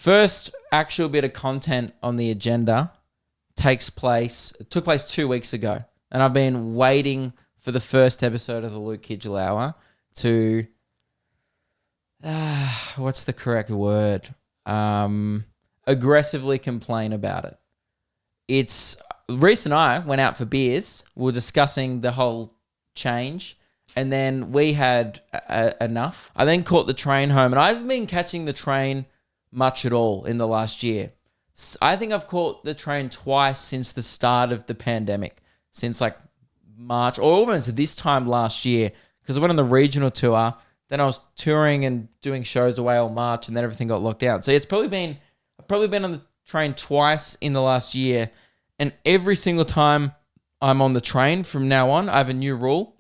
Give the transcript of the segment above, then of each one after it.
first actual bit of content on the agenda took place 2 weeks ago. And I've been waiting for the first episode of the Luke Kidgell Hour to, what's the correct word? Aggressively complain about it. Reese and I went out for beers. We were discussing the whole change. And then we had enough. I then caught the train home. And I haven't been catching the train much at all in the last year. I think I've caught the train twice since the start of the pandemic. Since like March or almost this time last year. Because I went on the regional tour. Then I was touring and doing shows away all March. And then everything got locked down. So I've probably been on the train twice in the last year. And every single time I'm on the train from now on, I have a new rule.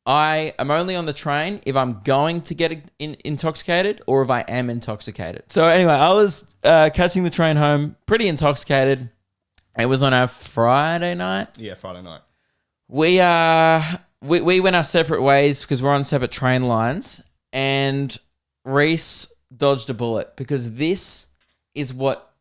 I am only on the train if I'm going to get intoxicated or if I am intoxicated. So anyway, I was catching the train home pretty intoxicated. It was on a Friday night. Yeah, Friday night. We went our separate ways because we're on separate train lines. And Reese dodged a bullet because this is what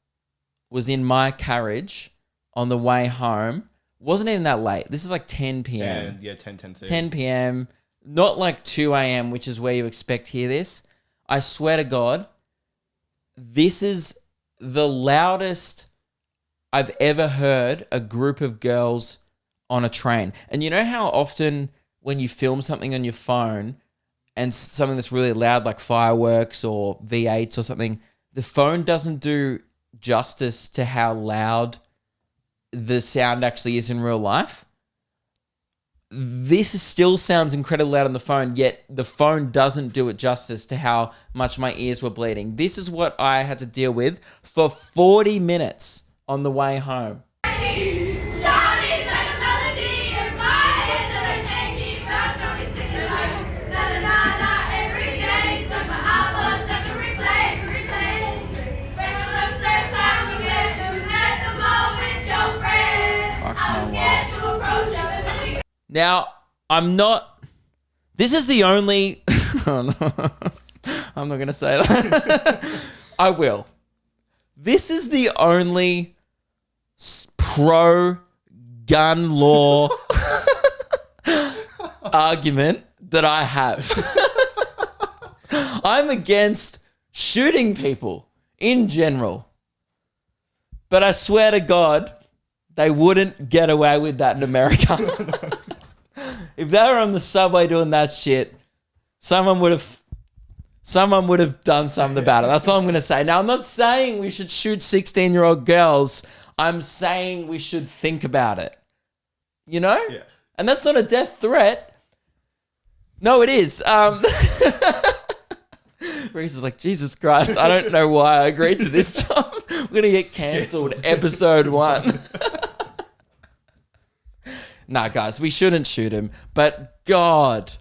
was in my carriage on the way home. Wasn't even that late. This is like 10 p.m. Yeah, 10:30. 10 p.m. Not like 2 a.m., which is where you expect to hear this. I swear to God, this is the loudest I've ever heard a group of girls on a train. And you know how often when you film something on your phone and something that's really loud like fireworks or V8s or something, the phone doesn't do justice to how loud the sound actually is in real life. This still sounds incredibly loud on the phone, yet the phone doesn't do it justice to how much my ears were bleeding. This is what I had to deal with for 40 minutes on the way home. Now, this is the only, I'm not going to say that. I will. This is the only pro-gun law argument that I have. I'm against shooting people in general. But I swear to God, they wouldn't get away with that in America. If they were on the subway doing that shit, someone would have done something about it. That's all I'm going to say. Now, I'm not saying we should shoot 16-year-old girls. I'm saying we should think about it. You know? Yeah. And that's not a death threat. No, it is. Reese is like, Jesus Christ, I don't know why I agreed to this job. We're going to get cancelled episode 1. Nah, guys, we shouldn't shoot him. But God,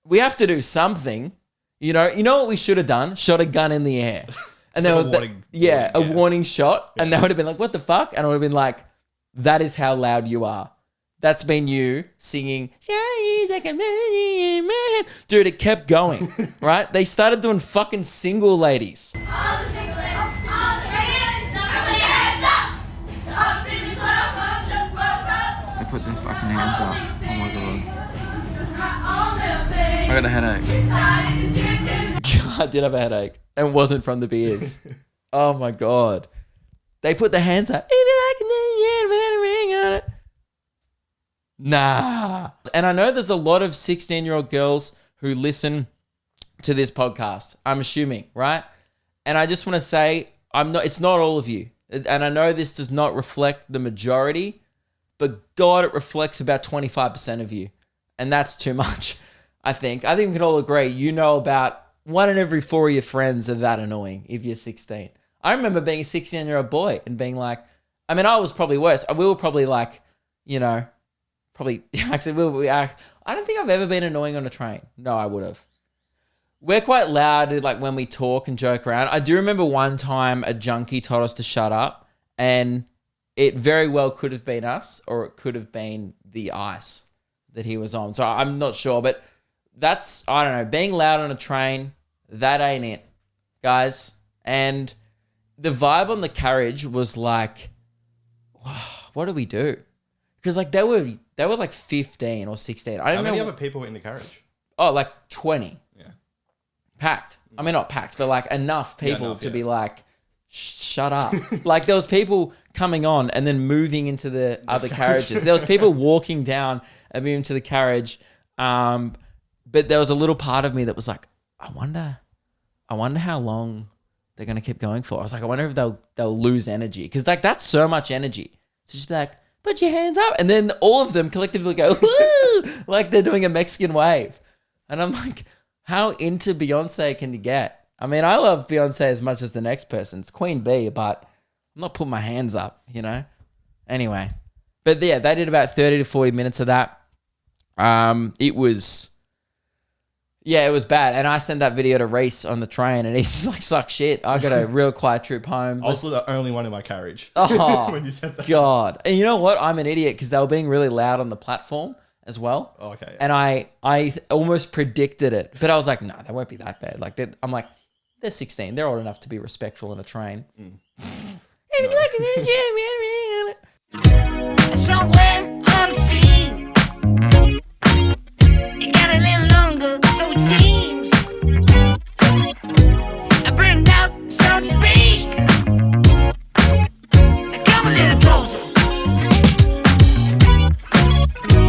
we have to do something. You know what we should have done? Shot a gun in the air. And then a warning shot. Yeah. And they would have been like, what the fuck? And I would have been like, that is how loud you are. That's been you singing, dude, it kept going, right? They started doing fucking single ladies. All the single ladies, all the hands up, up in the club, I just woke up. They put their fucking hands up. Oh my God. I got a headache. I did have a headache. And it wasn't from the beers. Oh my God. They put their hands up. Nah. And I know there's a lot of 16-year-old girls who listen to this podcast. I'm assuming, right? And I just want to say, it's not all of you. And I know this does not reflect the majority, but God, it reflects about 25% of you. And that's too much, I think. I think we can all agree, you know about 1 in every 4 of your friends are that annoying if you're 16. I remember being a 16-year-old boy and being like, I mean, I was probably worse. We were probably like, actually, I don't think I've ever been annoying on a train. No, I would have. We're quite loud, like when we talk and joke around. I do remember one time a junkie told us to shut up, and it very well could have been us, or it could have been the ice that he was on. So I'm not sure, but that's, I don't know, being loud on a train, that ain't it. Guys, And the vibe on the carriage was like, what do we do? Because like they were like 15 or 16. I don't How know. many other people in the carriage? Oh, like 20. Yeah. Packed. I mean, not packed, but like enough people enough, to yeah. be like, shut up. Like there was people coming on and then moving into the other carriages. There was people walking down and moving to the carriage. But there was a little part of me that was like, I wonder how long they're going to keep going for. I was like, I wonder if they'll lose energy. Because like that's so much energy. So just be like, put your hands up. And then all of them collectively go, woo! Like they're doing a Mexican wave. And I'm like, how into Beyonce can you get? I mean, I love Beyonce as much as the next person. It's Queen Bee, but I'm not putting my hands up, you know? Anyway. But yeah, they did about 30 to 40 minutes of that. It was bad. And I sent that video to Reese on the train and he's just like, suck shit. I got a real quiet trip home. I was the only one in my carriage. Oh, when you said that. God. And you know what? I'm an idiot because they were being really loud on the platform as well. Oh, okay. And I almost predicted it. But I was like, no, they won't be that bad. Like, I'm like, they're 16. They're old enough to be respectful in a train.